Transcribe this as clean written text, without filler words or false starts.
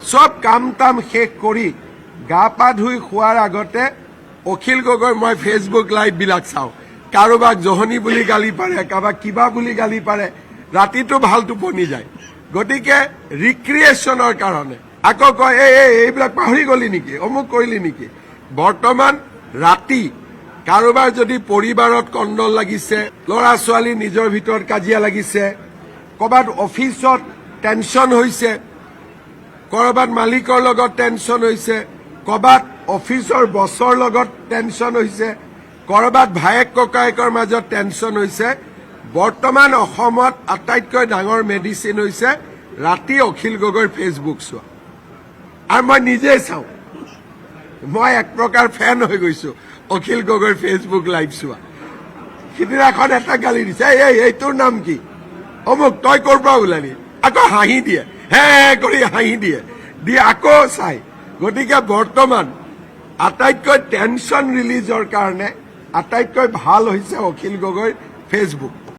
সব কাম তাম শেষ কৰি গা পা ধুই খোৱাৰ আগতে অখিল গগৈ মই ফেচবুক লাইভ বিলাক চাওঁ কাৰোবাক জহনী বুলি গালি পাৰে কাৰোবাক কিবা বুলি গালি পাৰে ৰাতিটো ভাল টোপনি যায় গতিকে ৰিক্ৰিয়েশ্যনৰ কাৰণে আকৌ কয় এইবিলাক পাহৰি গলি নেকি অমুক কৰিলি নেকি বৰ্তমান ৰাতি কাৰোবাৰ যদি পৰিবাৰত কণ্ডল লাগিছে ল'ৰা ছোৱালী নিজৰ ভিতৰত কাজিয়া লাগিছে ক'ৰবাত অফিচত টেনশ্যন হৈছে ক'ৰবাত মালিকৰ লগত টেনশ্যন হৈছে ক'ৰবাত অফিচৰ বছৰ লগত টেনশ্যন হৈছে ক'ৰবাত ভায়েক ককায়েকৰ মাজত টেনশ্যন হৈছে বৰ্তমান অসমত আটাইতকৈ ডাঙৰ মেডিচিন হৈছে ৰাতি অখিল গগৈৰ ফেচবুক চোৱা আৰু মই নিজে চাওঁ মই এক প্ৰকাৰ ফেন হৈ গৈছো অখিল গগৈৰ ফেচবুক লাইভ চোৱা সিদিনাখন এটা গালি দিছে এই তোৰ নাম কি অমুক তই ক'ৰ পৰা ওলালি আকৌ হাঁহি দিয়ে হে কৰি হাঁহি দিয়ে আকৌ চাই গতিকে বৰ্তমান আটাইতকৈ টেনশ্যন ৰিলিজৰ কাৰণে আটাইতকৈ ভাল হৈছে অখিল গগৈৰ ফেচবুক